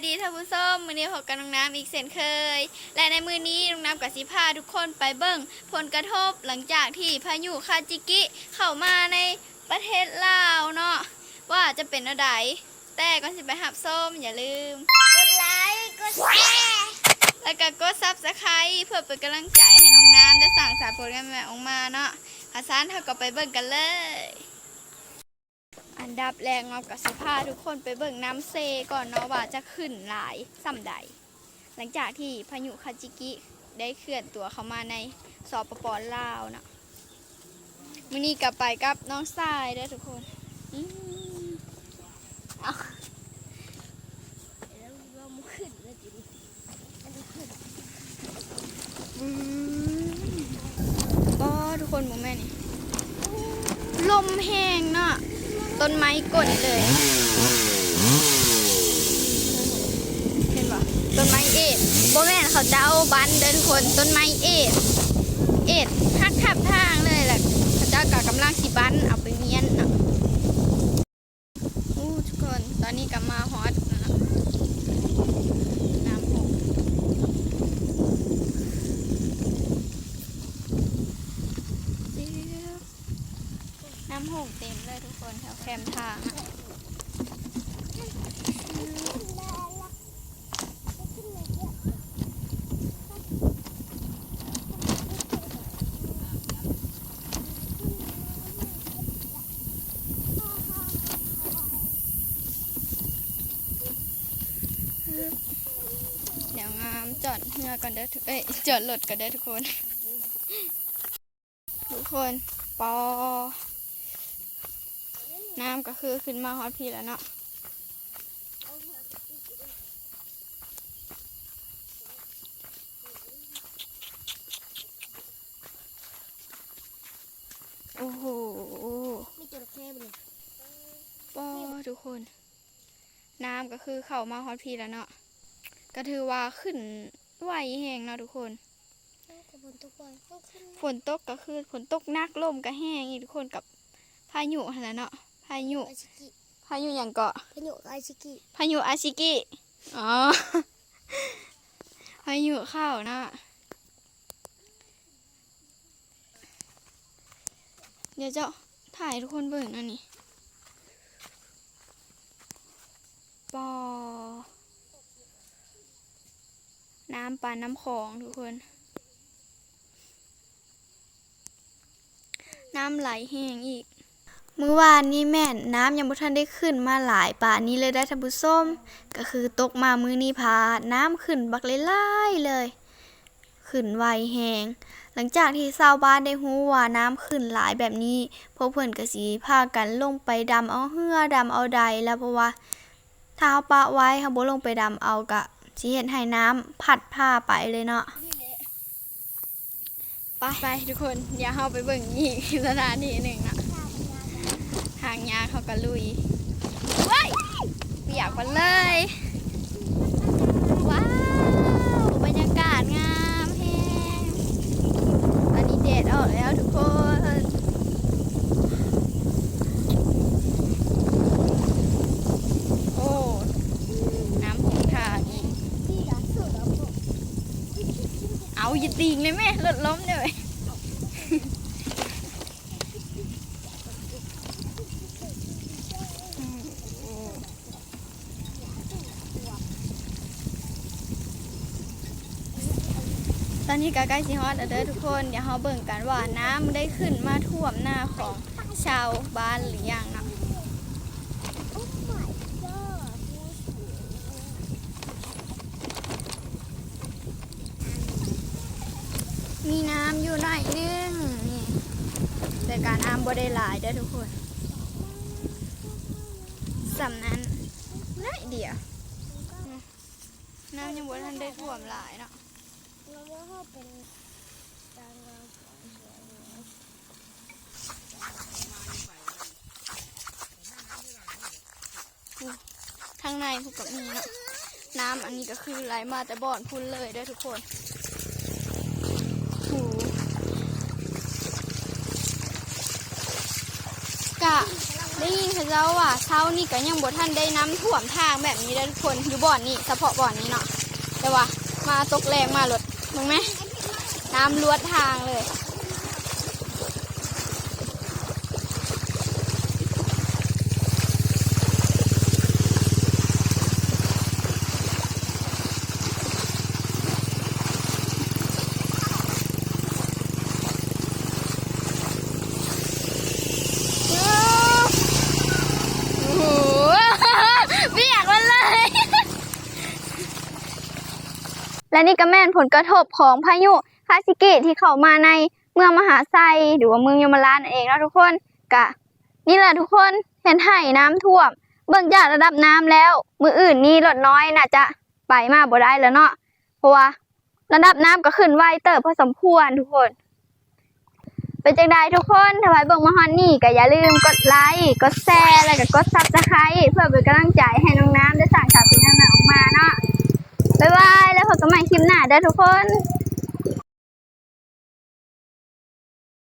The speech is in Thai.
ดีท่านผู้ชมมื้อนี้พบกับน้องน้ำอีกเช่นเคยและในมื้อนี้น้องน้ำกับสิพาทุกคนไปเบิ่งผลกระทบหลังจากที่พายุคาจิกิเข้ามาในประเทศลาวเนาะว่าจะเป็นอะไรแต่ก่อนสิไปหับส้มอย่าลืมกดไลค์กดแชร์แล้วก็กดซับสไครต์เพื่อเป็นกำลังใจให้น้องน้ำได้สั่งสารผลงานใหม่ออกมาเนาะข้าซานเท่ากับไปเบิ่งกันเลยอันดับแรกเรากับสิพาทุกคนไปเบิ่งน้ำเซก่อนเนาะว่าจะขึ้นหลายส่ำใดหลังจากที่พายุคาจิกิได้เคลื่อนตัวเข้ามาในสปป.ลาวเนาะมื้อนี้กลับไปกับน้องทรายเด้อทุกคนเอาแล้วเรามาขึ้นแล้วจิอันนี้ขึ้นก็ทุกคนโมแม่นี่ลมแห้งเนาะต้นไม้กดเลยเห็นปะต้นไม้เอ็ดโมแม่นเขาจะเอาบันเดินคนต้นไม้เอ็ดหักทับทางเลยแหละเขาเจ้ากับกำลังสีบันเอาไปเมียนเนาะทุกคนตอนนี้กลับมาฮอตนะน้ำหกน้ำหกเต็มเลยทุกคนแถวแคมทางเดี๋ยวงามจอดเงือก่อนเด้อจอดรถก่อนเด้อทุกคนปอน้ำก็คือขึ้นมาฮอตพีแล้วเนาะโอ้โหไม่จระเข้เลยปอทุกคนน้ำก็คือเข้ามาฮอตพีแล้วเนาะก็ถือว่าขึ้นไหวแห้งเนาะทุกคนฝนตกบ่อยฝนตกก็คือฝนตกหนักลมก็แห้งอีกทุกคนกับพายุอะไรเนาะพายุอย่างเกาะพายุอาชิกิพายุอาชิกิอ๋อ พายุเข้าเนาะเดี๋ยวจะถ่ายทุกคนเบิ่งนะนี่ปอน้ำปานน้ำของทุกคนน้ำไหลแห้งอีกมื้อวานนี้แม่นน้ำยังบ่ทันได้ขึ้นมาหลายป่านนี้เลยได้ท่านผู้ชมก็คือตกมามื้อนี้พาน้ำขึ้นบักหลายๆเลยขึ้นไวแห้งหลังจากที่ชาวบ้านได้ฮู้ว่าน้ำขึ้นหลายแบบนี้พวกเพิ่นก็สิพากันลงไปดำเอาเรือดำเอาใดแล้วเพราะว่าถ้าเฮาปะไว้เฮาบ่ลงไปดำเอาก็สิเฮ็ดให้น้ำพัดพาไปเลยเนาะไปทุกคนเดี๋ยวเฮาไปเบิ่งอีกสถานที่นึงเนาะทางยาเขาก็ลุยว้ายเปียกไปเลยว้าวบรรยากาศงามแฮงตอนนี้แดดออกแล้วทุกคนโอ้น้ำหงทางอีกเอาอย่าตีงเลยแม่รถล้มเลยตอนนี้ก็ใกล้สิฮอดแล้วเด้อทุกคนเดี๋ยวเราเบิ่งกันว่าน้ำได้ขึ้นมาท่วมหน้าของชาวบ้านหรือยังเนาะมีน้ำอยู่หน่อยนึงนี่แต่การน้ำบ่ได้หลายเด้อทุกคนสำนั้นน้อยเดียวน้ำยังบ่ทันได้ท่วมหลายเนาะข้างในพวกกับมีเนาะน้ำอันนี้ก็คือไหลมาแต่บ่อนพุ่นเลยเด้อทุกคนกะ นี่เขาเจ้าว่าเช้านี่ก็ยังบ่ทันได้น้ำท่วมทางแบบนี้เด้อทุกคนอยู่บ่อนนี่เฉพาะบ่อนนี้เนาะแต่ว่ามาตกแรงมารถมึงไหมน้ำลวดทางเลยโอ้โหเปียกมันเลย และนี่ก็แม่นผลกระทบของพายุคาซิกิที่เข้ามาในเมืองมหาไซหรือว่าเมืองยมราชนั่นเองเนาะทุกคนกะนี่แหละทุกคนเห็นไห่น้ำท่วมเบิ่งจากระดับน้ำแล้วมืออื่นนี่ลดน้อยน่าจะไปมาบ่ได้แล้วเนาะเพราะว่าระดับน้ำก็ขึ้นไวเติบพอสมควรทุกคนเป็นจังใดทุกคนถ้าใครเบิ่งมาฮอนนี่ก็อย่าลืมกดไลค์กดแชร์แล้วก็กดซับสไครต์เพื่อเป็นกำลังใจให้น้องน้ำได้สร้างข่าวเป็นงานออกมาเนาะบ๊ายบายแล้วพบกันใหม่คลิปหน้าเด้อทุกคน